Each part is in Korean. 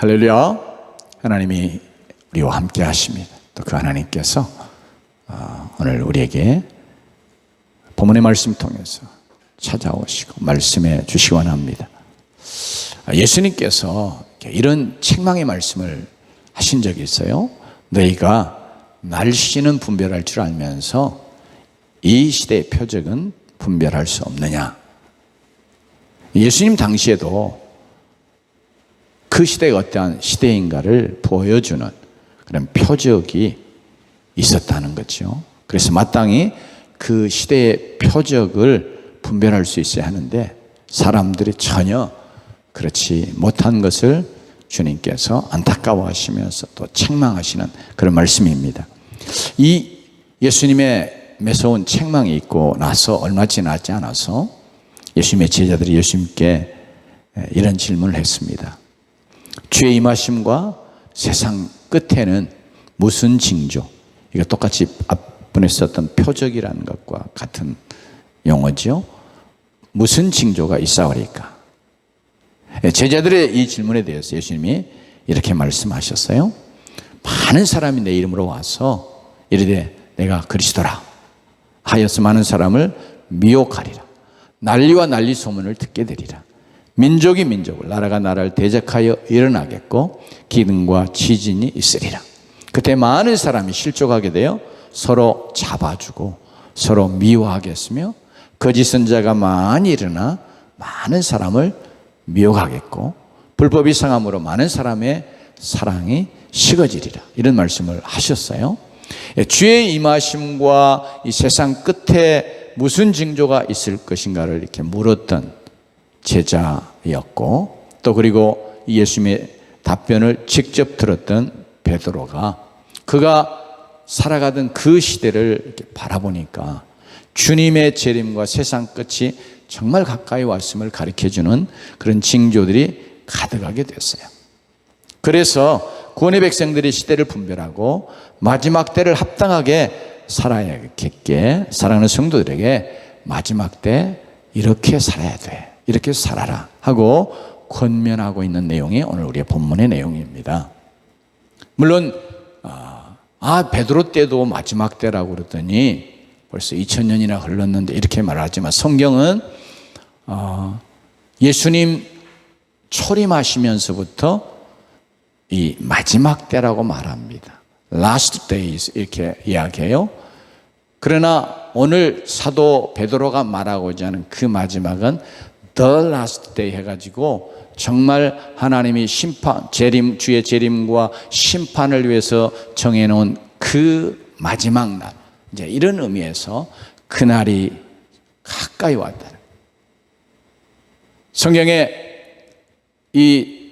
할렐루야. 하나님이 우리와 함께 하십니다. 또 그 하나님께서 오늘 우리에게 본문의 말씀 통해서 찾아오시고 말씀해 주시기 원합니다. 예수님께서 이런 책망의 말씀을 하신 적이 있어요. 너희가 날씨는 분별할 줄 알면서 이 시대의 표적은 분별할 수 없느냐. 예수님 당시에도 그 시대가 어떠한 시대인가를 보여주는 그런 표적이 있었다는 거죠. 그래서 마땅히 그 시대의 표적을 분별할 수 있어야 하는데 사람들이 전혀 그렇지 못한 것을 주님께서 안타까워하시면서 또 책망하시는 그런 말씀입니다. 이 예수님의 매서운 책망이 있고 나서 얼마 지나지 않아서 예수님의 제자들이 예수님께 이런 질문을 했습니다. 주의 임하심과 세상 끝에는 무슨 징조? 이거 똑같이 앞분에 썼던 표적이라는 것과 같은 용어죠. 무슨 징조가 있사오리까? 제자들의 이 질문에 대해서 예수님이 이렇게 말씀하셨어요. 많은 사람이 내 이름으로 와서 이르되 내가 그리스도라 하여서 많은 사람을 미혹하리라. 난리와 난리 소문을 듣게 되리라. 민족이 민족을, 나라가 나라를 대적하여 일어나겠고 기근과 지진이 있으리라. 그때 많은 사람이 실족하게 되어 서로 잡아주고 서로 미워하겠으며 거짓 선자가 많이 일어나 많은 사람을 미혹하겠고 불법이 상함으로 많은 사람의 사랑이 식어지리라. 이런 말씀을 하셨어요. 주의 임하심과 이 세상 끝에 무슨 징조가 있을 것인가를 이렇게 물었던 제자였고 또 그리고 예수님의 답변을 직접 들었던 베드로가 그가 살아가던 그 시대를 이렇게 바라보니까 주님의 재림과 세상 끝이 정말 가까이 왔음을 가르쳐주는 그런 징조들이 가득하게 됐어요. 그래서 구원의 백성들이 시대를 분별하고 마지막 때를 합당하게 살아야겠게 사랑하는 성도들에게 마지막 때 이렇게 살아야 돼, 이렇게 살아라 하고 권면하고 있는 내용이 오늘 우리의 본문의 내용입니다. 물론 베드로 때도 마지막 때라고 그러더니 벌써 2000년이나 흘렀는데 이렇게 말하지만 성경은 예수님 초림하시면서부터 이 마지막 때라고 말합니다. Last days 이렇게 이야기해요. 그러나 오늘 사도 베드로가 말하고자 하는 그 마지막은 The last day 해가지고 정말 하나님이 심판, 재림, 주의 재림과 심판을 위해서 정해놓은 그 마지막 날, 이제 이런 의미에서 그날이 가까이 왔다. 성경에 이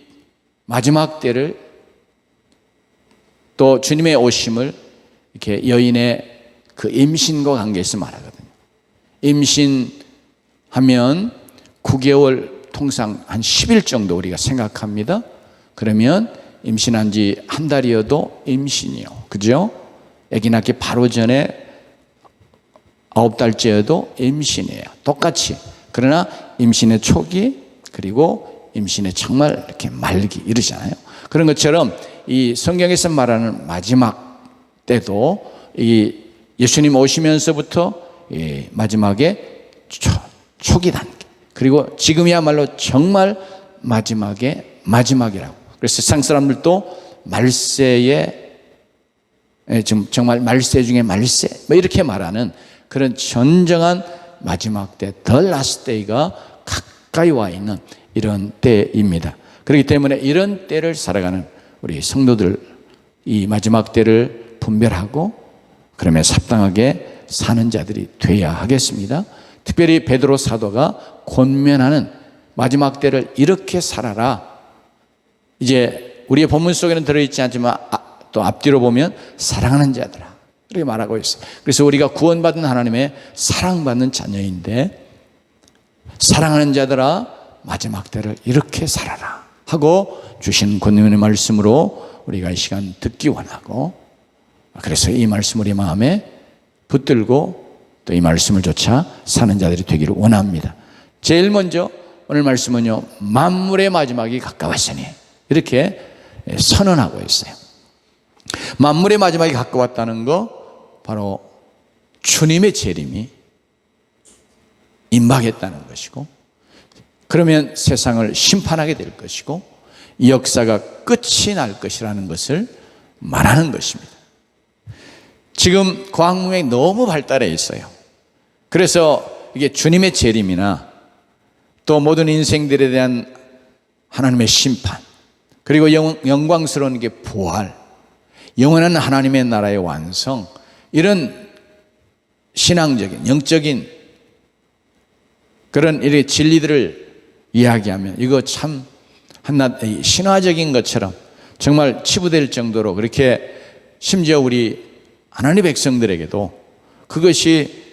마지막 때를 또 주님의 오심을 이렇게 여인의 그 임신과 관계해서 말하거든요. 임신하면 9개월 통상 한 10일 정도 우리가 생각합니다. 그러면 임신한 지 한 달이어도 임신이요. 그죠? 아기 낳기 바로 전에 9달째여도 임신이에요. 똑같이. 그러나 임신의 초기 그리고 임신의 정말 이렇게 말기 이러잖아요. 그런 것처럼 이 성경에서 말하는 마지막 때도 이 예수님 오시면서부터 이 마지막에 초기 단계 그리고 지금이야말로 정말 마지막이라고. 그래서 세상 사람들도 말세에 지금 정말 말세 중에 말세 뭐 이렇게 말하는 그런 전정한 마지막 때 The last day가 가까이 와 있는 이런 때입니다. 그렇기 때문에 이런 때를 살아가는 우리 성도들 이 마지막 때를 분별하고 그러면서 합당하게 사는 자들이 돼야 하겠습니다. 특별히 베드로 사도가 권면하는 마지막 때를 이렇게 살아라. 이제 우리의 본문 속에는 들어있지 않지만 또 앞뒤로 보면 사랑하는 자들아 이렇게 말하고 있어요. 그래서 우리가 구원받은 하나님의 사랑받는 자녀인데 사랑하는 자들아 마지막 때를 이렇게 살아라 하고 주신 권면의 말씀으로 우리가 이 시간 듣기 원하고 그래서 이 말씀 우리 마음에 붙들고 또 이 말씀을 좇아 사는 자들이 되기를 원합니다. 제일 먼저 오늘 말씀은요 만물의 마지막이 가까웠으니 이렇게 선언하고 있어요. 만물의 마지막이 가까웠다는 거, 바로 주님의 재림이 임박했다는 것이고, 그러면 세상을 심판하게 될 것이고, 이 역사가 끝이 날 것이라는 것을 말하는 것입니다. 지금 과학문명이 너무 발달해 있어요. 그래서 이게 주님의 재림이나 또 모든 인생들에 대한 하나님의 심판, 그리고 영광스러운 게 부활, 영원한 하나님의 나라의 완성, 이런 신앙적인 영적인 그런 이런 진리들을 이야기하면 이거 참 한낱 신화적인 것처럼 정말 치부될 정도로, 그렇게 심지어 우리 하나님의 백성들에게도 그것이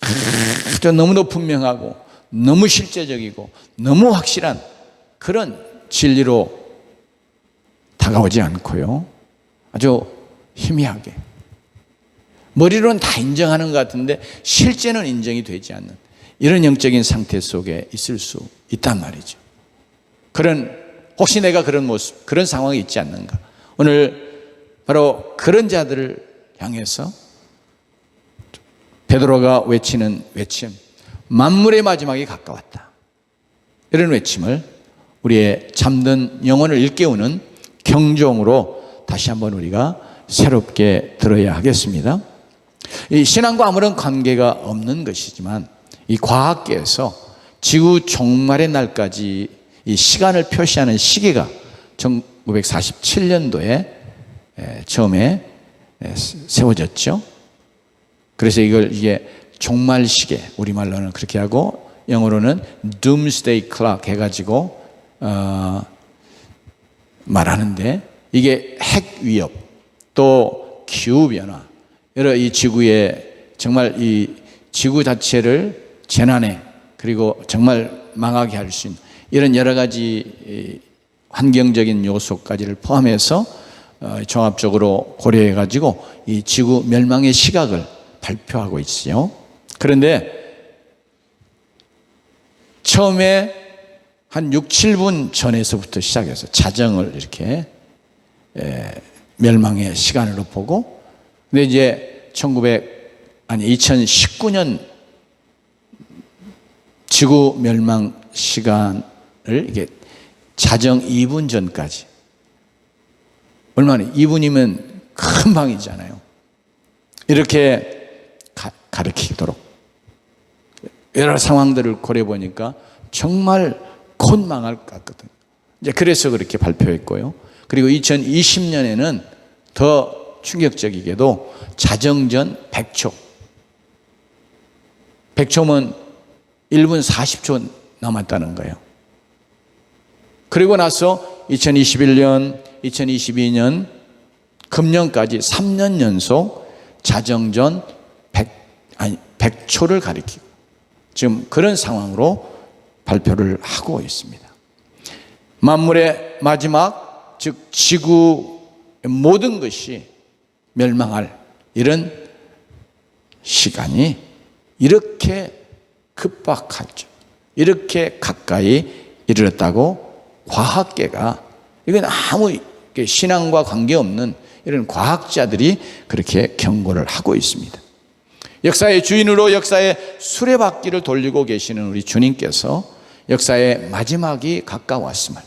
아주 너무도 분명하고 너무 실제적이고 너무 확실한 그런 진리로 다가오지 않고요, 아주 희미하게 머리로는 다 인정하는 것 같은데 실제는 인정이 되지 않는 이런 영적인 상태 속에 있을 수 있단 말이죠. 혹시 내가 그런 모습, 그런 상황이 있지 않는가? 오늘 바로 그런 자들을 향해서 베드로가 외치는 외침, 만물의 마지막이 가까웠다, 이런 외침을 우리의 잠든 영혼을 일깨우는 경종으로 다시 한번 우리가 새롭게 들어야 하겠습니다. 이 신앙과 아무런 관계가 없는 것이지만 이 과학계에서 지구 종말의 날까지 이 시간을 표시하는 시계가 1947년도에 처음에 세워졌죠. 그래서 이게 종말 시계, 우리말로는 그렇게 하고 영어로는 Doomsday Clock 해가지고 말하는데, 이게 핵 위협 또 기후 변화, 여러 이 지구에 정말 이 지구 자체를 재난에 그리고 정말 망하게 할 수 있는 이런 여러 가지 환경적인 요소까지를 포함해서 종합적으로 고려해 가지고 이 지구 멸망의 시각을 발표하고 있어요. 그런데 처음에 한 6, 7분 전에서부터 시작해서 자정을 이렇게 멸망의 시간으로 보고, 근데 이제 2019년 지구 멸망 시간을 이게 자정 2분 전까지, 얼마나 2분이면 금방이잖아요. 이렇게 가르치도록 여러 상황들을 고려 보니까 정말 곧 망할 것 같거든요. 이제 그래서 그렇게 발표했고요. 그리고 2020년에는 더 충격적이게도 자정전 100초. 100초면 1분 40초 남았다는 거예요. 그리고 나서 2021년, 2022년, 금년까지 3년 연속 자정전 100초를 가리키고 지금 그런 상황으로 발표를 하고 있습니다. 만물의 마지막, 즉 지구의 모든 것이 멸망할 이런 시간이 이렇게 급박하죠. 이렇게 가까이 이르렀다고 과학계가, 이건 아무 신앙과 관계없는 이런 과학자들이 그렇게 경고를 하고 있습니다. 역사의 주인으로 역사의 수레바퀴를 돌리고 계시는 우리 주님께서 역사의 마지막이 가까웠음을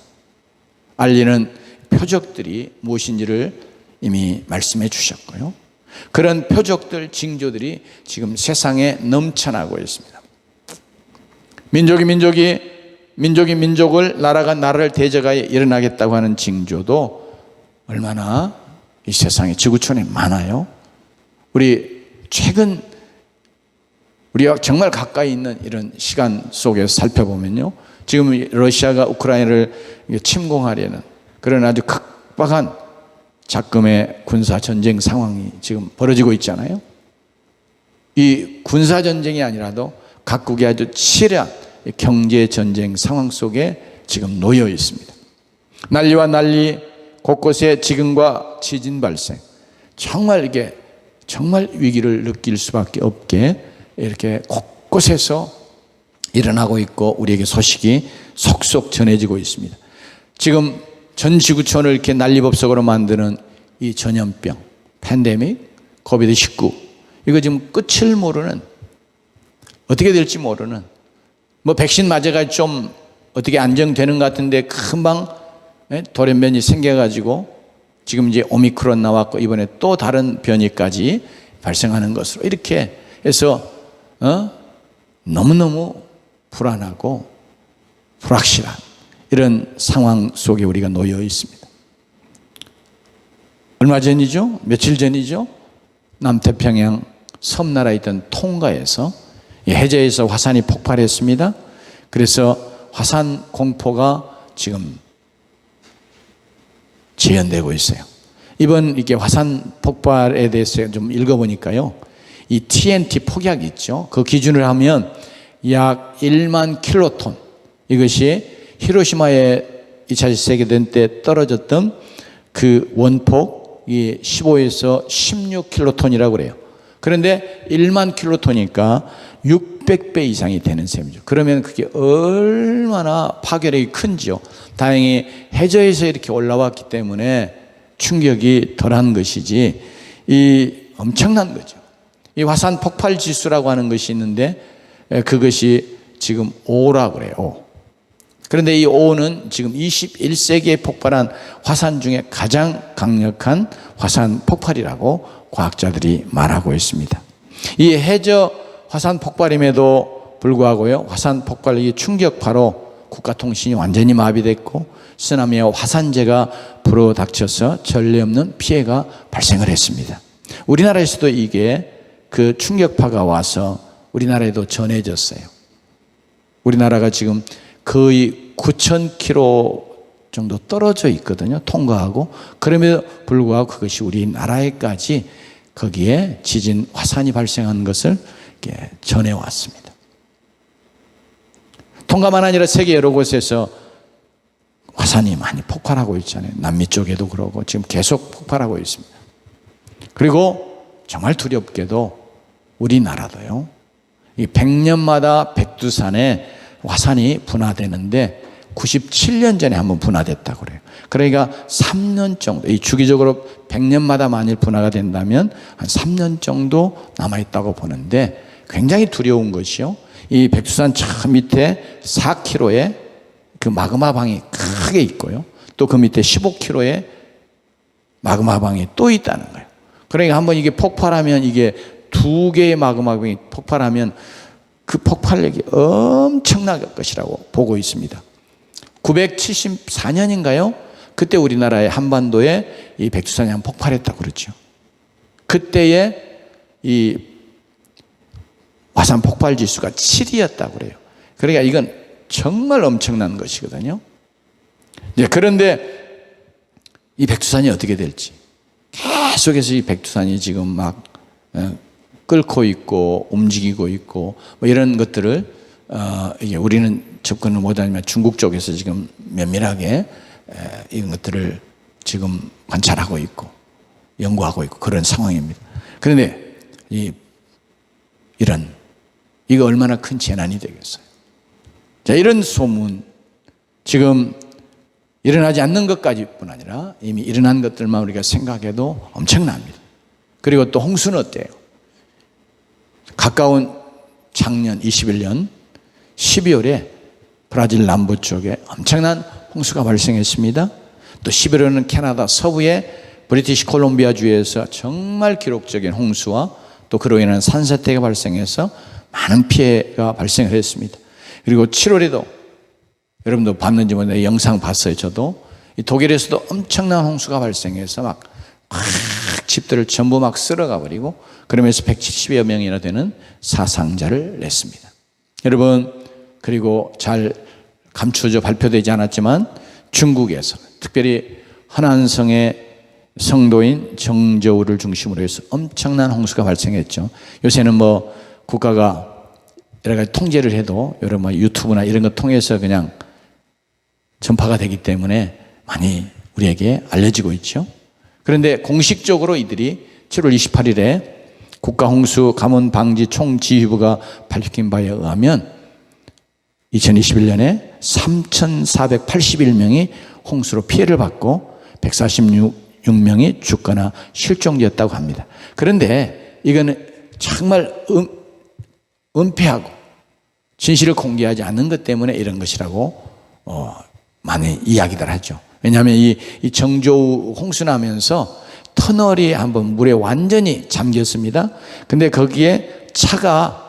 알리는 표적들이 무엇인지를 이미 말씀해 주셨고요. 그런 표적들, 징조들이 지금 세상에 넘쳐나고 있습니다. 민족이 민족을, 나라가 나라를 대적하여 일어나겠다고 하는 징조도 얼마나 이 세상에 지구촌에 많아요. 우리 최근 우리가 정말 가까이 있는 이런 시간 속에서 살펴보면요, 지금 러시아가 우크라이나를 침공하려는 그런 아주 각박한 작금의 군사전쟁 상황이 지금 벌어지고 있잖아요. 이 군사전쟁이 아니라도 각국이 아주 치열한 경제전쟁 상황 속에 지금 놓여 있습니다. 난리와 난리, 곳곳에 지진과 지진 발생, 정말 이게 정말 위기를 느낄 수밖에 없게 이렇게 곳곳에서 일어나고 있고 우리에게 소식이 속속 전해지고 있습니다. 지금 전 지구촌을 이렇게 난리법석으로 만드는 이 전염병, 팬데믹, 코비드-19, 이거 지금 끝을 모르는, 어떻게 될지 모르는, 뭐 백신 맞아가 좀 어떻게 안정되는 것 같은데 금방 돌연변이 생겨가지고 지금 이제 오미크론 나왔고 이번에 또 다른 변이까지 발생하는 것으로 이렇게 해서 너무너무 불안하고 불확실한 이런 상황 속에 우리가 놓여 있습니다. 얼마 전이죠? 며칠 전이죠? 남태평양 섬나라에 있던 통가에서 해저에서 화산이 폭발했습니다. 그래서 화산 공포가 지금 재현되고 있어요. 이번 이게 화산 폭발에 대해서 좀 읽어보니까요, 이 TNT 폭약 있죠. 그 기준을 하면 약 1만 킬로톤, 이것이 히로시마에 2차 세계대전 때 떨어졌던 그 원폭이 15에서 16킬로톤이라고 그래요. 그런데 1만 킬로톤이니까 600배 이상이 되는 셈이죠. 그러면 그게 얼마나 파괴력이 큰지요. 다행히 해저에서 이렇게 올라왔기 때문에 충격이 덜한 것이지, 이 엄청난 거죠. 이 화산 폭발 지수라고 하는 것이 있는데 그것이 지금 5라고 그래요. 5. 그런데 이 5는 지금 21세기에 폭발한 화산 중에 가장 강력한 화산 폭발이라고 과학자들이 말하고 있습니다. 이 해저 화산 폭발임에도 불구하고요, 화산 폭발이 충격파로 국가통신이 완전히 마비됐고 쓰나미와 화산재가 불어닥쳐서 전례 없는 피해가 발생을 했습니다. 우리나라에서도 이게 그 충격파가 와서 우리나라에도 전해졌어요. 우리나라가 지금 거의 9,000km 정도 떨어져 있거든요. 통과하고. 그럼에도 불구하고 그것이 우리나라에까지 거기에 지진 화산이 발생한 것을 전해왔습니다. 통과만 아니라 세계 여러 곳에서 화산이 많이 폭발하고 있잖아요. 남미 쪽에도 그러고 지금 계속 폭발하고 있습니다. 그리고 정말 두렵게도 우리나라도요, 이 100년마다 백두산에 화산이 분화되는데 97년 전에 한번 분화됐다고 그래요. 그러니까 3년 정도, 이 주기적으로 100년마다 만일 분화가 된다면 한 3년 정도 남아있다고 보는데 굉장히 두려운 것이요, 이 백두산 저 밑에 4km의 그 마그마방이 크게 있고요, 또 그 밑에 15km의 마그마방이 또 있다는 거예요. 그러니까 한번 이게 폭발하면, 이게 두 개의 마그마방이 폭발하면 그 폭발력이 엄청날 것이라고 보고 있습니다. 974년인가요? 그때 우리나라의 한반도에 이 백두산이 한 폭발했다고 그러죠. 그때의 이 화산 폭발 지수가 7이었다고 그래요. 그러니까 이건 정말 엄청난 것이거든요. 그런데 이 백두산이 어떻게 될지, 계속해서 이 백두산이 지금 막 끓고 있고 움직이고 있고 뭐 이런 것들을 이게 우리는 접근을 못하지만 중국 쪽에서 지금 면밀하게 이런 것들을 지금 관찰하고 있고 연구하고 있고 그런 상황입니다. 그런데 이거 얼마나 큰 재난이 되겠어요. 자, 이런 소문, 지금 일어나지 않는 것까지뿐 아니라 이미 일어난 것들만 우리가 생각해도 엄청납니다. 그리고 또 홍수는 어때요? 가까운 작년 21년 12월에 브라질 남부 쪽에 엄청난 홍수가 발생했습니다. 또 11월에는 캐나다 서부의 브리티시 콜롬비아 주에서 정말 기록적인 홍수와 또 그로 인한 산사태가 발생해서 많은 피해가 발생을 했습니다. 그리고 7월에도 여러분도 봤는지 모르겠는데 영상 봤어요. 저도 이 독일에서도 엄청난 홍수가 발생해서 막 집들을 전부 막 쓸어가 버리고 그러면서 170여 명이나 되는 사상자를 냈습니다. 여러분, 그리고 잘 감추어져 발표되지 않았지만 중국에서 특별히 허난성의 성도인 정저우를 중심으로 해서 엄청난 홍수가 발생했죠. 요새는 뭐 국가가 여러 가지 통제를 해도 여러 뭐 유튜브나 이런 거 통해서 그냥 전파가 되기 때문에 많이 우리에게 알려지고 있죠. 그런데 공식적으로 이들이 7월 28일에 국가홍수 가뭄방지 총지휘부가 밝힌 바에 의하면 2021년에 3,481명이 홍수로 피해를 받고 146명이 죽거나 실종되었다고 합니다. 그런데 이거는 정말 은폐하고 진실을 공개하지 않는 것 때문에 이런 것이라고 많이 이야기들 하죠. 왜냐하면 이 정조우 홍수 나면서 터널이 한번 물에 완전히 잠겼습니다. 근데 거기에 차가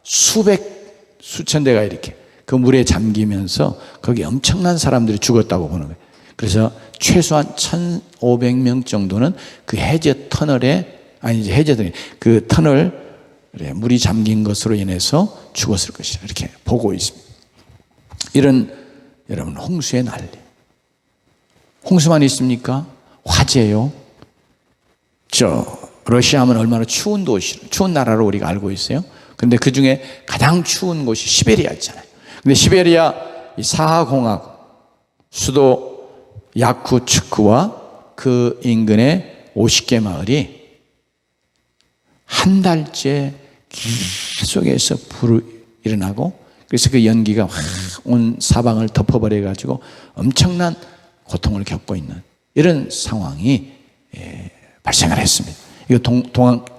수천 대가 이렇게 그 물에 잠기면서 거기 엄청난 사람들이 죽었다고 보는 거예요. 그래서 최소한 1,500명 정도는 그 해저 터널에, 아니지, 해저들이 그 터널 물이 잠긴 것으로 인해서 죽었을 것이다, 이렇게 보고 있습니다. 이런 여러분 홍수의 난리. 홍수만 있습니까? 화재요. 러시아 하면 얼마나 추운 도시, 추운 나라로 우리가 알고 있어요. 그런데 그 중에 가장 추운 곳이 시베리아였잖아요. 근데 시베리아 이 사하공화국 수도 야쿠츠크와 그 인근의 50개 마을이 한 달째 계속해서 불이 일어나고, 그래서 그 연기가 온 사방을 덮어버려 가지고 엄청난 고통을 겪고 있는 이런 상황이 발생을 했습니다. 이거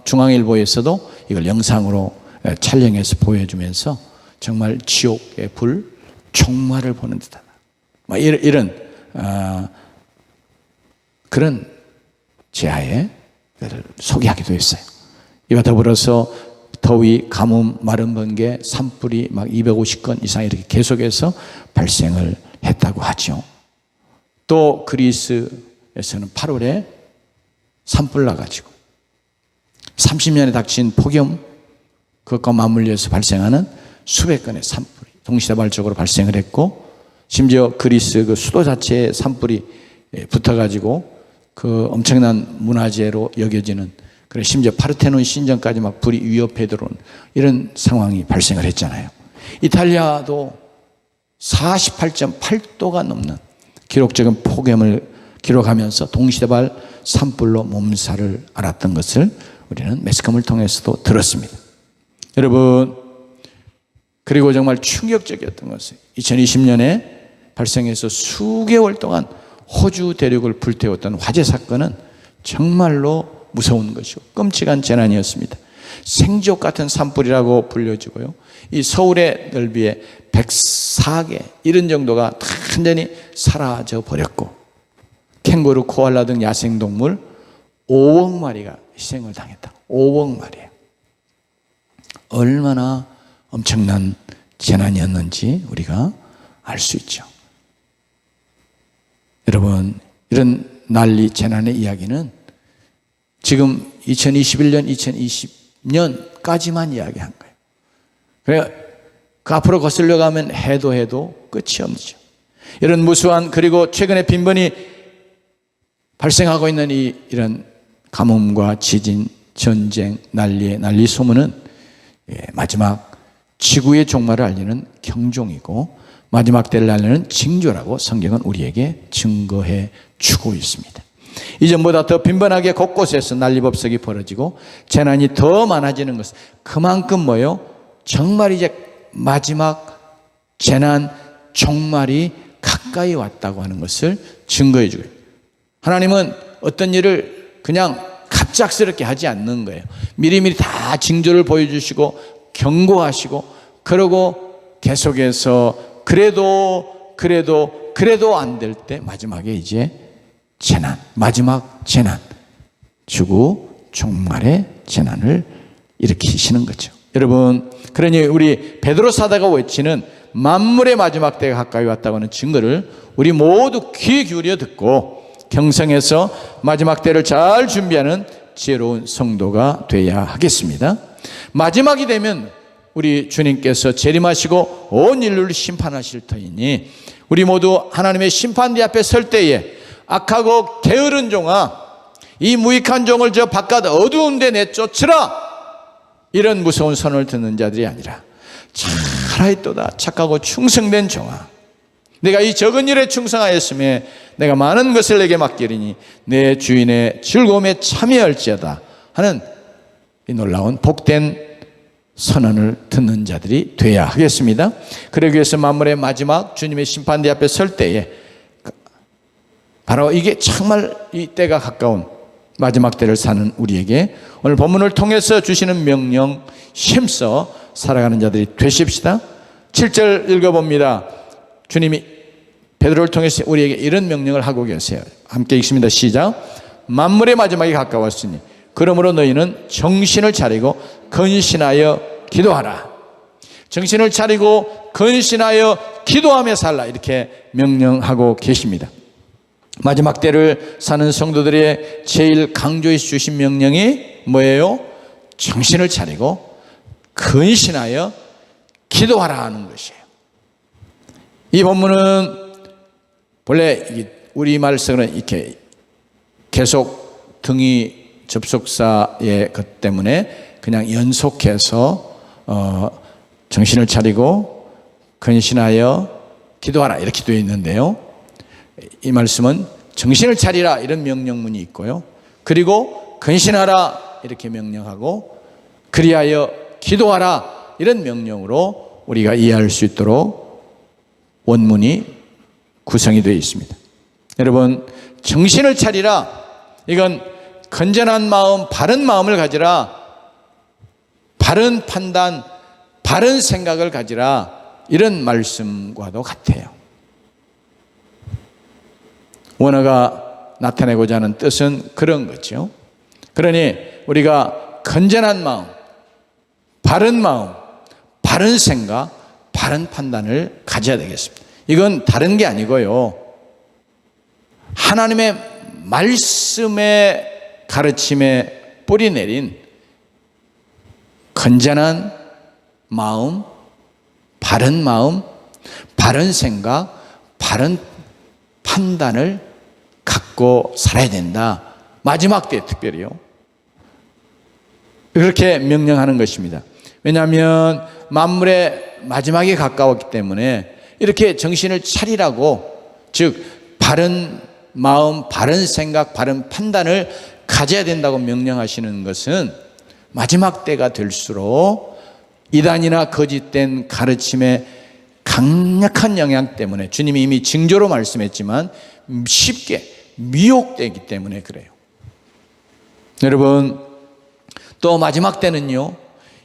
중앙일보에서도 이걸 영상으로 촬영해서 보여주면서 정말 지옥의 불, 총말을 보는 듯하다, 이런 그런 재하에 소개하기도 했어요. 이와 더불어서 더위, 가뭄, 마른 번개, 산불이 막 250건 이상 이렇게 계속해서 발생을 했다고 하죠. 또 그리스에서는 8월에 산불 나가지고 30년에 닥친 폭염, 그것과 맞물려서 발생하는 수백 건의 산불이 동시다발적으로 발생을 했고, 심지어 그리스 그 수도 자체에 산불이 붙어가지고 그 엄청난 문화재로 여겨지는, 그래 심지어 파르테논 신전까지 막 불이 위협해 들어오는 이런 상황이 발생을 했잖아요. 이탈리아도 48.8도가 넘는 기록적인 폭염을 기록하면서 동시다발 산불로 몸살을 앓았던 것을 우리는 매스컴을 통해서도 들었습니다. 여러분, 그리고 정말 충격적이었던 것은 2020년에 발생해서 수개월 동안 호주 대륙을 불태웠던 화재 사건은 정말로 무서운 것이고 끔찍한 재난이었습니다. 생지옥 같은 산불이라고 불려지고요, 이 서울의 넓이에 104개 이런 정도가 완전히 사라져 버렸고, 캥거루, 코알라 등 야생동물 5억 마리가 희생을 당했다. 5억 마리예요. 얼마나 엄청난 재난이었는지 우리가 알 수 있죠. 여러분, 이런 난리, 재난의 이야기는 지금 2021년, 2020년까지만 이야기한 거예요. 그래, 그 앞으로 거슬러 가면 해도 끝이 없죠. 이런 무수한, 그리고 최근에 빈번히 발생하고 있는 이런 가뭄과 지진, 전쟁, 난리 소문은 마지막 지구의 종말을 알리는 경종이고 마지막 때를 알리는 징조라고 성경은 우리에게 증거해 주고 있습니다. 이전보다 더 빈번하게 곳곳에서 난리법석이 벌어지고 재난이 더 많아지는 것은 그만큼 뭐예요? 정말 이제 마지막 재난 종말이 가까이 왔다고 하는 것을 증거해 주고, 하나님은 어떤 일을 그냥 갑작스럽게 하지 않는 거예요. 미리미리 다 징조를 보여주시고 경고하시고, 그러고 계속해서 그래도 안 될 때 마지막에 이제 재난, 마지막 재난, 주고 종말의 재난을 일으키시는 거죠. 여러분, 그러니 우리 베드로 사도가 외치는 만물의 마지막 때가 가까이 왔다고 하는 증거를 우리 모두 귀 기울여 듣고 경성에서 마지막 때를 잘 준비하는 지혜로운 성도가 되어야 하겠습니다. 마지막이 되면 우리 주님께서 재림하시고 온 인류를 심판하실 터이니 우리 모두 하나님의 심판대 앞에 설 때에 악하고 게으른 종아, 이 무익한 종을 저 바깥 어두운 데 내쫓으라, 이런 무서운 선을 듣는 자들이 아니라 살아있도다 착하고 충성된 종아, 내가 이 적은 일에 충성하였음에 내가 많은 것을 내게 맡기리니 내 주인의 즐거움에 참여할지어다 하는 이 놀라운 복된 선언을 듣는 자들이 되어야 하겠습니다. 그러기 위해서 만물의 마지막 주님의 심판대 앞에 설 때에 바로 이게 정말 이 때가 가까운 마지막 때를 사는 우리에게 오늘 본문을 통해서 주시는 명령, 힘써 살아가는 자들이 되십시다. 7절 읽어봅니다. 주님이 베드로를 통해서 우리에게 이런 명령을 하고 계세요. 함께 읽습니다. 시작. 만물의 마지막이 가까웠으니 그러므로 너희는 정신을 차리고 근신하여 기도하라. 정신을 차리고 근신하여 기도하며 살라. 이렇게 명령하고 계십니다. 마지막 때를 사는 성도들의 제일 강조해 주신 명령이 뭐예요? 정신을 차리고 근신하여 기도하라 하는 것이에요. 이 본문은 본래 우리말로는 이렇게 계속 등이 접속사의 것 때문에 그냥 연속해서 정신을 차리고 근신하여 기도하라 이렇게 되어 있는데요. 이 말씀은 정신을 차리라 이런 명령문이 있고요. 그리고 근신하라 이렇게 명령하고 그리하여 기도하라 이런 명령으로 우리가 이해할 수 있도록 원문이 구성이 되어 있습니다. 여러분, 정신을 차리라 이건 건전한 마음, 바른 마음을 가지라, 바른 판단, 바른 생각을 가지라 이런 말씀과도 같아요. 원어가 나타내고자 하는 뜻은 그런 거죠. 그러니 우리가 건전한 마음, 바른 생각, 바른 판단을 가져야 되겠습니다. 이건 다른 게 아니고요. 하나님의 말씀의 가르침에 뿌리 내린 건전한 마음, 바른 생각, 바른 판단을 갖고 살아야 된다. 마지막 때 특별히요. 그렇게 명령하는 것입니다. 왜냐하면 만물의 마지막이 가까웠기 때문에 이렇게 정신을 차리라고, 즉 바른 마음, 바른 생각, 바른 판단을 가져야 된다고 명령하시는 것은 마지막 때가 될수록 이단이나 거짓된 가르침의 강력한 영향 때문에 주님이 이미 징조로 말씀했지만 쉽게 미혹되기 때문에 그래요. 여러분, 또 마지막 때는요,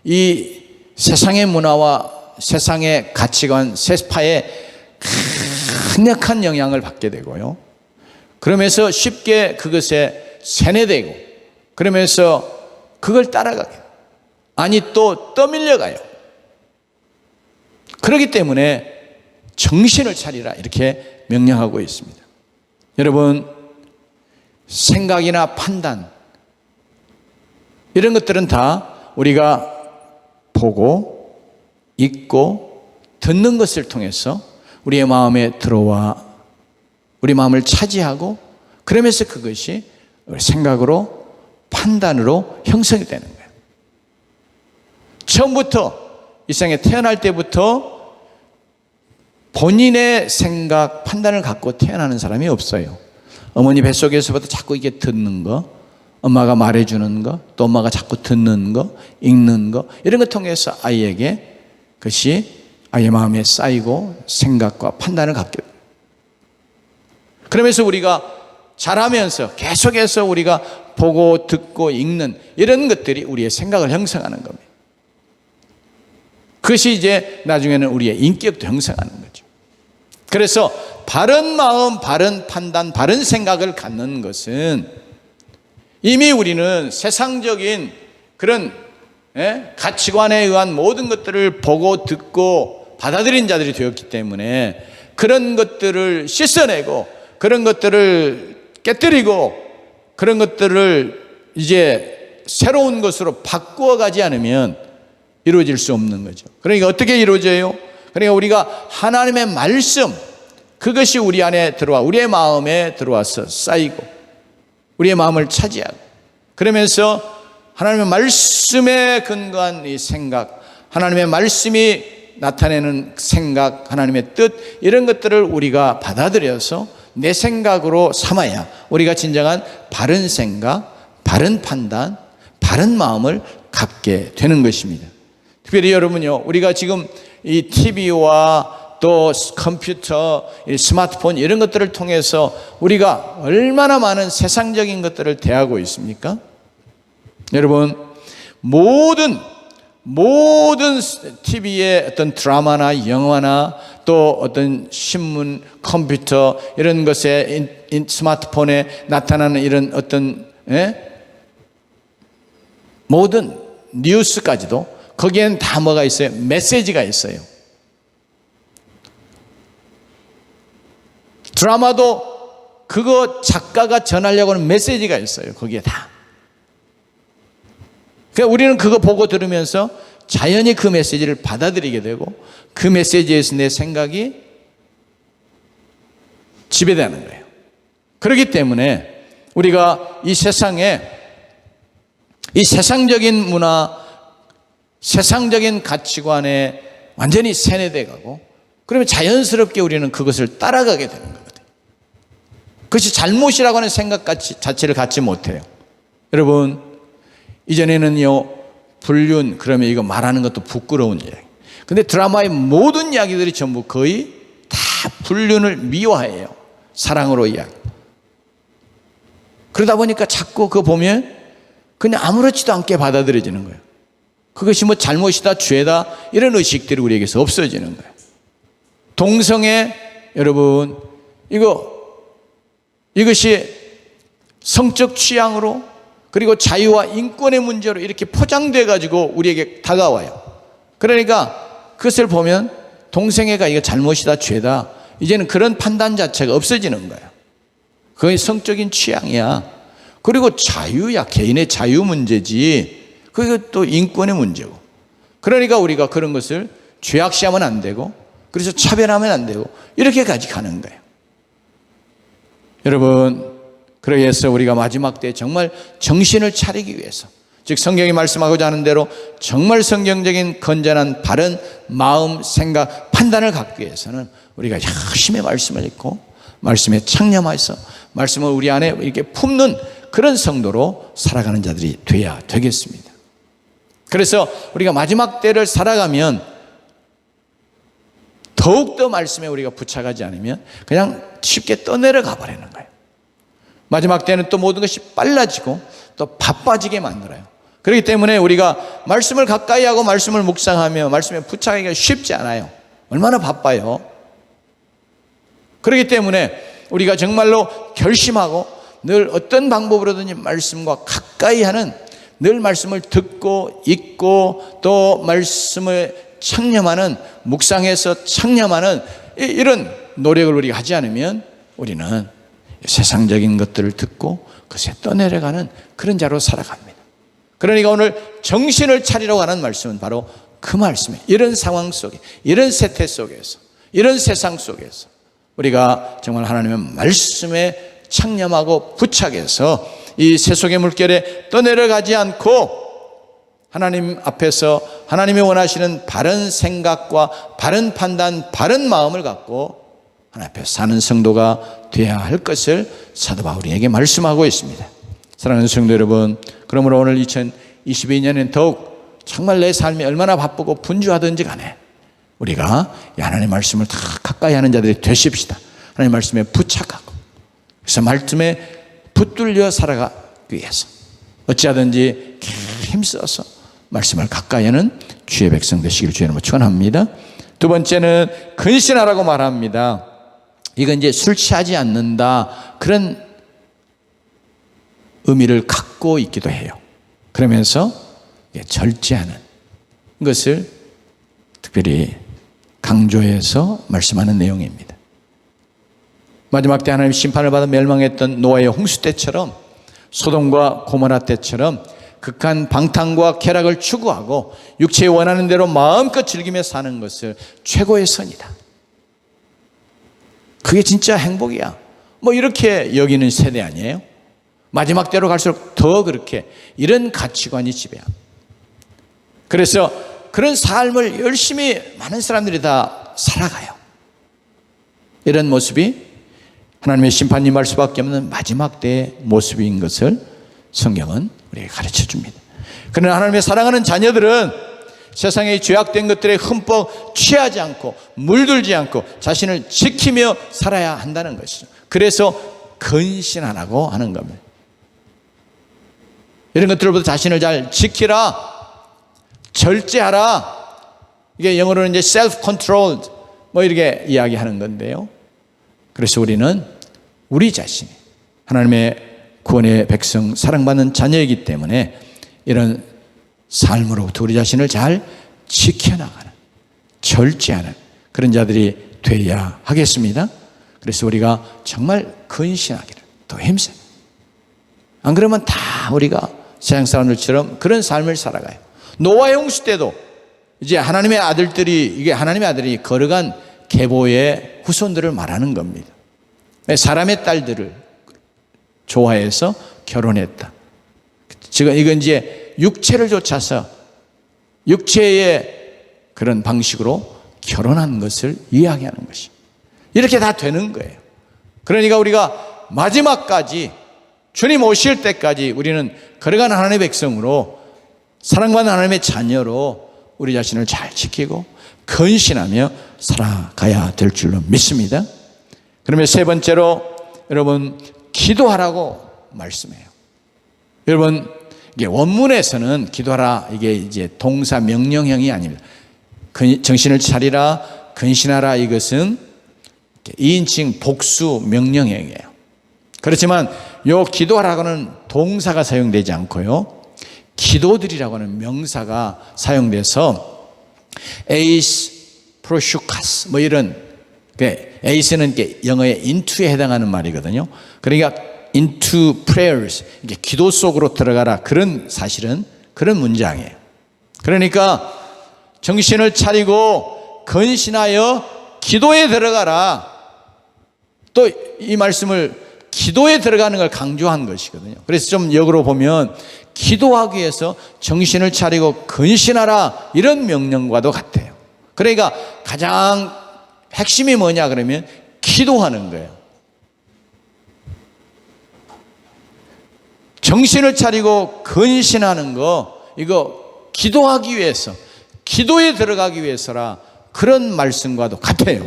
이 세상의 문화와 세상의 가치관, 세파의 강력한 영향을 받게 되고요. 그러면서 쉽게 그것에 세뇌되고, 그러면서 그걸 따라가게, 아니 또 떠밀려가요. 그렇기 때문에 정신을 차리라 이렇게 명령하고 있습니다. 여러분, 생각이나 판단 이런 것들은 다 우리가 보고 읽고 듣는 것을 통해서 우리의 마음에 들어와 우리 마음을 차지하고, 그러면서 그것이 생각으로 판단으로 형성이 되는 거예요. 처음부터 이 세상에 태어날 때부터 본인의 생각, 판단을 갖고 태어나는 사람이 없어요. 어머니 뱃속에서부터 자꾸 이게 듣는 거, 엄마가 말해주는 거, 또 엄마가 자꾸 듣는 거, 읽는 거, 이런 걸 통해서 아이에게 그것이 아이의 마음에 쌓이고 생각과 판단을 갖게 돼요. 그러면서 우리가 자라면서 계속해서 우리가 보고 듣고 읽는 이런 것들이 우리의 생각을 형성하는 겁니다. 그것이 이제 나중에는 우리의 인격도 형성하는 거죠. 그래서 바른 마음, 바른 판단, 바른 생각을 갖는 것은 이미 우리는 세상적인 그런 가치관에 의한 모든 것들을 보고 듣고 받아들인 자들이 되었기 때문에 그런 것들을 씻어내고 그런 것들을 깨뜨리고 그런 것들을 이제 새로운 것으로 바꾸어 가지 않으면 이루어질 수 없는 거죠. 그러니까 어떻게 이루어져요? 그러니까 우리가 하나님의 말씀, 그것이 우리 안에 들어와 우리의 마음에 들어와서 쌓이고 우리의 마음을 차지하고, 그러면서 하나님의 말씀에 근거한 이 생각, 하나님의 말씀이 나타내는 생각, 하나님의 뜻, 이런 것들을 우리가 받아들여서 내 생각으로 삼아야 우리가 진정한 바른 생각, 바른 판단, 바른 마음을 갖게 되는 것입니다. 특별히 여러분요, 우리가 지금 이 TV와 또 컴퓨터, 스마트폰 이런 것들을 통해서 우리가 얼마나 많은 세상적인 것들을 대하고 있습니까? 여러분, 모든 TV의 어떤 드라마나 영화나 또 어떤 신문, 컴퓨터 이런 것에 스마트폰에 나타나는 이런 어떤 모든 뉴스까지도 거기에는 다 뭐가 있어요? 메시지가 있어요. 드라마도 그거 작가가 전하려고 하는 메시지가 있어요. 거기에 다. 그러니까 우리는 그거 보고 들으면서 자연히 그 메시지를 받아들이게 되고 그 메시지에서 내 생각이 지배되는 거예요. 그렇기 때문에 우리가 이 세상에 이 세상적인 문화, 세상적인 가치관에 완전히 세뇌돼 가고 그러면 자연스럽게 우리는 그것을 따라가게 되는 거거든요. 그것이 잘못이라고 하는 생각 자체를 갖지 못해요. 여러분, 이전에는요, 불륜, 그러면 이거 말하는 것도 부끄러운 이야기. 근데 드라마의 모든 이야기들이 전부 거의 다 불륜을 미화해요. 사랑으로 이야기. 그러다 보니까 자꾸 그거 보면 그냥 아무렇지도 않게 받아들여지는 거예요. 그것이 뭐 잘못이다, 죄다, 이런 의식들이 우리에게서 없어지는 거예요. 동성애, 여러분, 이것이 성적 취향으로 그리고 자유와 인권의 문제로 이렇게 포장돼 가지고 우리에게 다가와요. 그러니까 그것을 보면 동성애가 이거 잘못이다, 죄다, 이제는 그런 판단 자체가 없어지는 거예요. 그게 성적인 취향이야. 그리고 자유야, 개인의 자유 문제지. 그게 또 인권의 문제고. 그러니까 우리가 그런 것을 죄악시하면 안 되고, 그래서 차별하면 안 되고, 이렇게까지 가는 거예요. 여러분, 그래서 우리가 마지막 때 정말 정신을 차리기 위해서, 즉 성경이 말씀하고자 하는 대로 정말 성경적인 건전한 바른 마음, 생각, 판단을 갖기 위해서는 우리가 열심히 말씀을 읽고 말씀에 창념해서 말씀을 우리 안에 이렇게 품는 그런 성도로 살아가는 자들이 돼야 되겠습니다. 그래서 우리가 마지막 때를 살아가면 더욱더 말씀에 우리가 붙여가지 않으면 그냥 쉽게 떠내려가 버리는 거예요. 마지막 때는 또 모든 것이 빨라지고 또 바빠지게 만들어요. 그렇기 때문에 우리가 말씀을 가까이 하고 말씀을 묵상하며 말씀에 붙여가기가 쉽지 않아요. 얼마나 바빠요. 그렇기 때문에 우리가 정말로 결심하고 늘 어떤 방법으로든지 말씀과 가까이 하는, 늘 말씀을 듣고 읽고 또 말씀을 창념하는, 묵상해서 창념하는 이런 노력을 우리가 하지 않으면 우리는 세상적인 것들을 듣고 그것에 떠내려가는 그런 자로 살아갑니다. 그러니까 오늘 정신을 차리라고 하는 말씀은 바로 그 말씀이에요. 이런 상황 속에, 이런 세태 속에서, 이런 세상 속에서 우리가 정말 하나님의 말씀에 창념하고 부착해서 이 세속의 물결에 떠내려가지 않고 하나님 앞에서 하나님이 원하시는 바른 생각과 바른 판단, 바른 마음을 갖고 하나님 앞에 사는 성도가 되어야 할 것을 사도 바울에게 말씀하고 있습니다. 사랑하는 성도 여러분, 그러므로 오늘 2022년엔 더욱 정말 내 삶이 얼마나 바쁘고 분주하든지 간에 우리가 하나님의 말씀을 다 가까이 하는 자들이 되십시다. 하나님의 말씀에 부착하고 그래서 말씀에 붙들려 살아가기 위해서 어찌하든지 힘써서 말씀을 가까이 하는 주의 백성 되시기를 주의 이름으로 축원합니다. 두 번째는 근신하라고 말합니다. 이건 이제 술 취하지 않는다, 그런 의미를 갖고 있기도 해요. 그러면서 절제하는 것을 특별히 강조해서 말씀하는 내용입니다. 마지막 때 하나님 심판을 받아 멸망했던 노아의 홍수 때처럼, 소돔과 고모라 때처럼 극한 방탕과 쾌락을 추구하고 육체에 원하는 대로 마음껏 즐기며 사는 것을 최고의 선이다, 그게 진짜 행복이야, 뭐 이렇게 여기는 세대 아니에요? 마지막 때로 갈수록 더 그렇게 이런 가치관이 지배합니다. 그래서 그런 삶을 열심히 많은 사람들이 다 살아가요. 이런 모습이 하나님의 심판이 임할 수밖에 없는 마지막 때의 모습인 것을 성경은 우리에게 가르쳐 줍니다. 그러나 하나님의 사랑하는 자녀들은 세상의 죄악된 것들에 흠뻑 취하지 않고 물들지 않고 자신을 지키며 살아야 한다는 것이죠. 그래서 근신하라고 하는 겁니다. 이런 것들로부터 자신을 잘 지키라, 절제하라. 이게 영어로는 이제 self-controlled 뭐 이렇게 이야기하는 건데요. 그래서 우리는 우리 자신이 하나님의 구원의 백성, 사랑받는 자녀이기 때문에 이런 삶으로부터 우리 자신을 잘 지켜나가는, 절제하는 그런 자들이 되어야 하겠습니다. 그래서 우리가 정말 근신하기를 더 힘써요. 안 그러면 다 우리가 세상 사람들처럼 그런 삶을 살아가요. 노아 홍수 때도 이제 하나님의 아들이 걸어간 계보의 후손들을 말하는 겁니다. 사람의 딸들을 좋아해서 결혼했다. 지금 이건 이제 육체를 좇아서 육체의 그런 방식으로 결혼한 것을 이야기하는 것이. 이렇게 다 되는 거예요. 그러니까 우리가 마지막까지 주님 오실 때까지 우리는 걸어가는 하나님의 백성으로, 사랑받는 하나님의 자녀로 우리 자신을 잘 지키고 근신하며 살아가야 될 줄로 믿습니다. 그러면 세 번째로 여러분 기도하라고 말씀해요. 여러분 이게 원문에서는 기도하라 이게 이제 동사 명령형이 아닙니다. 정신을 차리라, 근신하라 이것은 2인칭 복수 명령형이에요. 그렇지만 요 기도하라고는 동사가 사용되지 않고요, 기도드리라고 하는 명사가 사용돼서 에이스 프로슈카스 뭐 이런, 에이스는 영어의 into에 해당하는 말이거든요. 그러니까 into prayers, 이게 기도 속으로 들어가라, 그런 사실은 그런 문장이에요. 그러니까 정신을 차리고 근신하여 기도에 들어가라. 또 이 말씀을 기도에 들어가는 걸 강조한 것이거든요. 그래서 좀 역으로 보면 기도하기 위해서 정신을 차리고 근신하라 이런 명령과도 같아요. 그러니까 가장 핵심이 뭐냐 그러면 기도하는 거예요. 정신을 차리고 근신하는 거, 이거 기도하기 위해서, 기도에 들어가기 위해서라, 그런 말씀과도 같아요.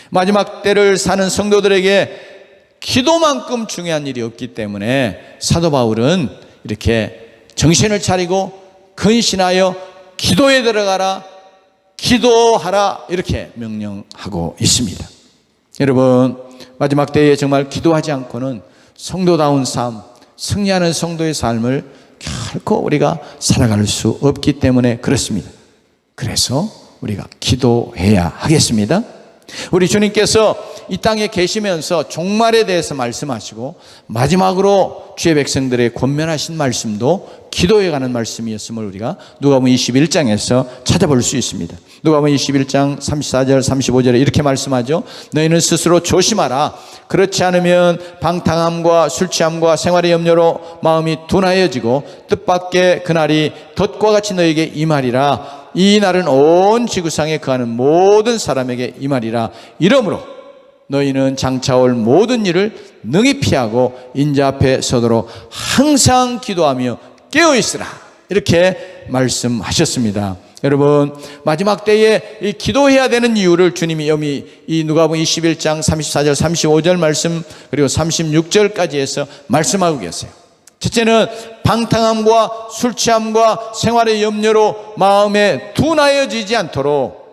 마지막 때를 사는 성도들에게 기도만큼 중요한 일이 없기 때문에 사도 바울은 이렇게 정신을 차리고 근신하여 기도에 들어가라, 기도하라 이렇게 명령하고 있습니다. 여러분 마지막 때에 정말 기도하지 않고는 성도다운 삶, 승리하는 성도의 삶을 결코 우리가 살아갈 수 없기 때문에 그렇습니다. 그래서 우리가 기도해야 하겠습니다. 우리 주님께서 이 땅에 계시면서 종말에 대해서 말씀하시고 마지막으로 주의 백성들의 권면하신 말씀도 기도에 관한 말씀이었음을 우리가 누가복음 21장에서 찾아볼 수 있습니다. 누가복음 21장 34절 35절에 이렇게 말씀하죠. 너희는 스스로 조심하라. 그렇지 않으면 방탕함과 술취함과 생활의 염려로 마음이 둔하여지고 뜻밖의 그날이 덫과 같이 너희에게 임하리라. 이 날은 온 지구상에 거하는 모든 사람에게 임하리라. 이러므로 너희는 장차 올 모든 일을 능히 피하고 인자 앞에 서도록 항상 기도하며 깨어있으라. 이렇게 말씀하셨습니다. 여러분 마지막 때에 이 기도해야 되는 이유를 주님이 여기 이 누가복음 21장 34절 35절 말씀 그리고 36절까지 해서 말씀하고 계세요. 첫째는 방탕함과 술취함과 생활의 염려로 마음에 둔하여지지 않도록,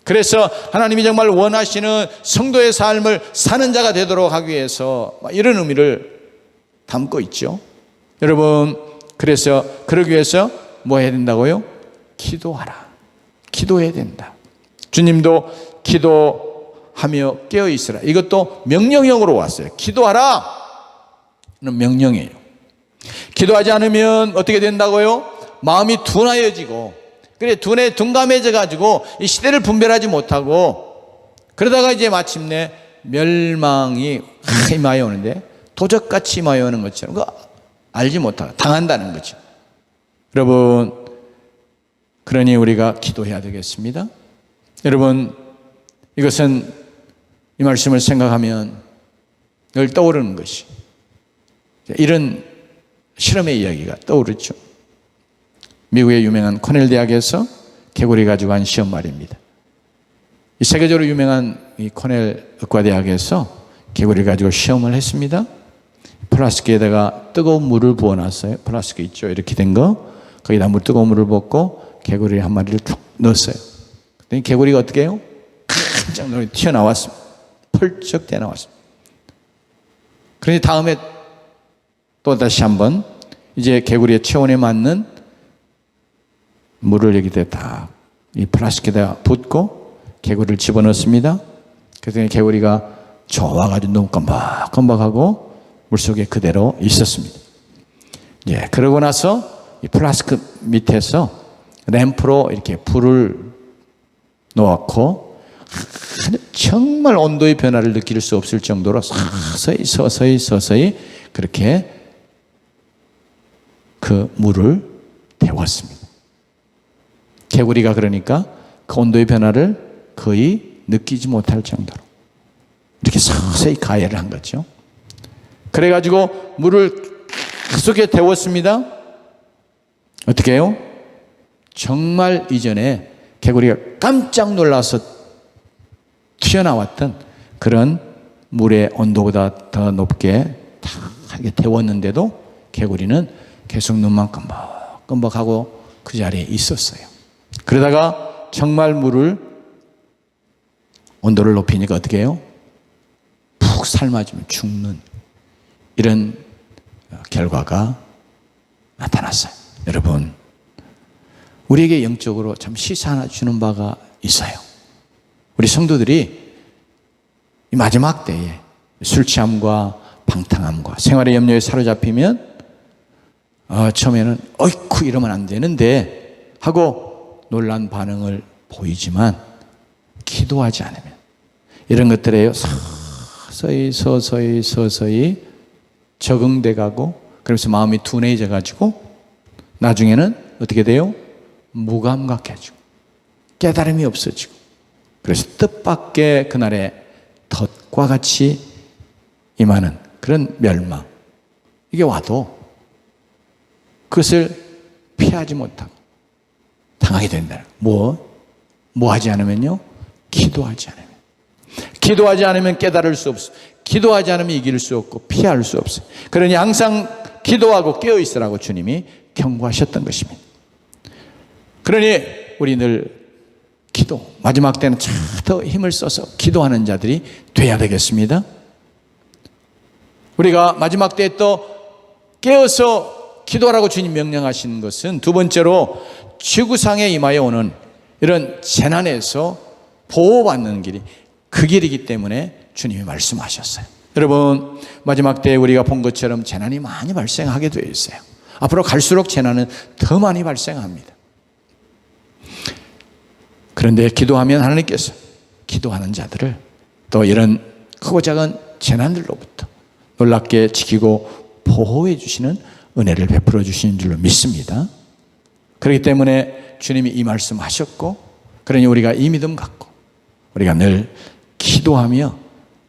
그래서 하나님이 정말 원하시는 성도의 삶을 사는 자가 되도록 하기 위해서 이런 의미를 담고 있죠. 여러분 그래서 그러기 위해서 뭐 해야 된다고요? 기도하라. 기도해야 된다. 주님도 기도하며 깨어있으라. 이것도 명령형으로 왔어요. 기도하라 는 명령이에요. 기도하지 않으면 어떻게 된다고요? 마음이 둔하여지고, 그래 둔감해져 가지고 이 시대를 분별하지 못하고, 그러다가 이제 마침내 멸망이 임하여 오는데 도적같이 임하여 오는 것처럼 그거 알지 못하고 당한다는 거죠. 여러분 그러니 우리가 기도해야 되겠습니다. 여러분 이것은 이 말씀을 생각하면 늘 떠오르는 것이, 이런 실험의 이야기가 떠오르죠. 미국의 유명한 코넬 대학에서 개구리 가지고 한 시험 말입니다. 이 세계적으로 유명한 이 코넬 의과대학에서 개구리 가지고 시험을 했습니다. 플라스틱에다가 뜨거운 물을 부어놨어요. 플라스틱 있죠? 이렇게 된 거. 거기다 뜨거운 물을 붓고 개구리 한 마리를 툭 넣었어요. 그랬더니 개구리가 어떻게 해요? 깜짝 놀라 튀어나왔습니다. 펄쩍 튀어나왔습니다. 그런데 다음에 또 다시 한번 이제 개구리의 체온에 맞는 물을 여기다 이 플라스틱에다 붓고 개구리를 집어넣습니다. 그랬더니 개구리가 좋아가지고 너무 껌박껌박하고 물속에 그대로 있었습니다. 예, 그러고 나서 이 플라스틱 밑에서 램프로 이렇게 불을 놓았고 정말 온도의 변화를 느낄 수 없을 정도로 서서히 그렇게 그 물을 데웠습니다. 개구리가 그러니까 그 온도의 변화를 거의 느끼지 못할 정도로 이렇게 서서히 가열을 한 거죠. 그래가지고 물을 계속해 데웠습니다. 어떻게 해요? 정말 이전에 개구리가 깜짝 놀라서 튀어나왔던 그런 물의 온도보다 더 높게 다 데웠는데도 개구리는 계속 눈만 껌벅껌벅하고 그 자리에 있었어요. 그러다가 정말 물을 온도를 높이니까 어떻게 해요? 푹 삶아지면 죽는 이런 결과가 나타났어요. 여러분, 우리에게 영적으로 참 시사 하나 주는 바가 있어요. 우리 성도들이 이 마지막 때에 술 취함과 방탕함과 생활의 염려에 사로잡히면 처음에는 어이쿠 이러면 안 되는데 하고 놀란 반응을 보이지만 기도하지 않으면 이런 것들에 서서히 적응돼 가고 그래서 마음이 둔해져 가지고 나중에는 어떻게 돼요? 무감각해지고 깨달음이 없어지고 그래서 뜻밖의 그날의 덫과 같이 임하는 그런 멸망 이게 와도 그것을 피하지 못하고 당하게 된다. 뭐 하지 않으면요? 기도하지 않으면. 기도하지 않으면 깨달을 수 없어. 기도하지 않으면 이길 수 없고 피할 수 없어요. 그러니 항상 기도하고 깨어있으라고 주님이 경고하셨던 것입니다. 그러니 우리 늘 기도, 마지막 때는 더 힘을 써서 기도하는 자들이 돼야 되겠습니다. 우리가 마지막 때에 또 깨어서 기도하라고 주님 명령하신 것은 두 번째로 지구상에 임하여 오는 이런 재난에서 보호받는 길이 그 길이기 때문에 주님이 말씀하셨어요. 여러분, 마지막 때에 우리가 본 것처럼 재난이 많이 발생하게 되어 있어요. 앞으로 갈수록 재난은 더 많이 발생합니다. 그런데 기도하면 하나님께서 기도하는 자들을 또 이런 크고 작은 재난들로부터 놀랍게 지키고 보호해 주시는 은혜를 베풀어 주시는 줄로 믿습니다. 그렇기 때문에 주님이 이 말씀하셨고 그러니 우리가 이 믿음 갖고 우리가 늘 기도하며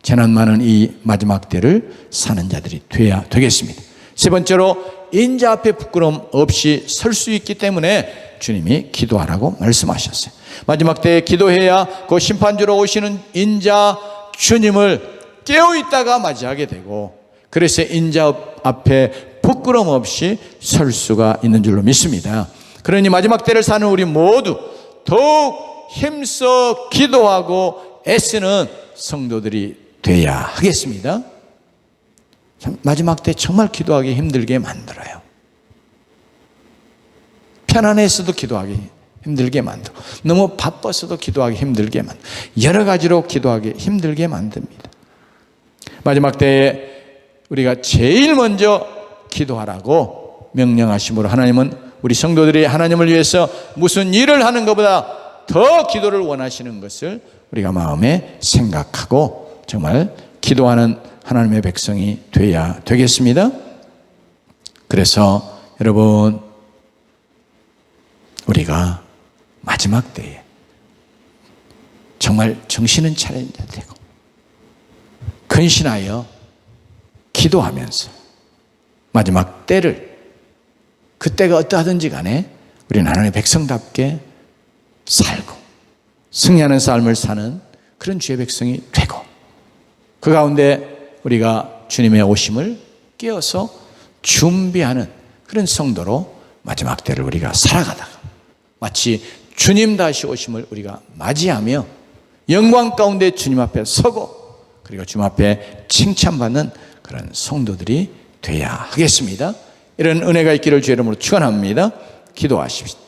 재난 많은 이 마지막 때를 사는 자들이 돼야 되겠습니다. 세 번째로 인자 앞에 부끄러움 없이 설 수 있기 때문에 주님이 기도하라고 말씀하셨어요. 마지막 때에 기도해야 그 심판주로 오시는 인자 주님을 깨어있다가 맞이하게 되고 그래서 인자 앞에 부끄러움 없이 설 수가 있는 줄로 믿습니다. 그러니 마지막 때를 사는 우리 모두 더욱 힘써 기도하고 애쓰는 성도들이 돼야 하겠습니다. 참 마지막 때 정말 기도하기 힘들게 만들어요. 편안해서도 기도하기 힘들게 만들고 너무 바빠서도 기도하기 힘들게 만들고 여러 가지로 기도하기 힘들게 만듭니다. 마지막 때에 우리가 제일 먼저 기도하라고 명령하심으로 하나님은 우리 성도들이 하나님을 위해서 무슨 일을 하는 것보다 더 기도를 원하시는 것을 우리가 마음에 생각하고 정말 기도하는 하나님의 백성이 돼야 되겠습니다. 그래서 여러분 우리가 마지막 때에 정말 정신은 차려야 되고 근신하여 기도하면서 마지막 때를 그때가 어떠하든지 간에 우리는 하나님의 백성답게 살고 승리하는 삶을 사는 그런 주의 백성이 되고, 그 가운데 우리가 주님의 오심을 깨어서 준비하는 그런 성도로 마지막 때를 우리가 살아가다가 마치 주님 다시 오심을 우리가 맞이하며 영광 가운데 주님 앞에 서고, 그리고 주님 앞에 칭찬받는 그런 성도들이 되어야 하겠습니다. 이런 은혜가 있기를 주의 이름으로 축원합니다. 기도하십시오.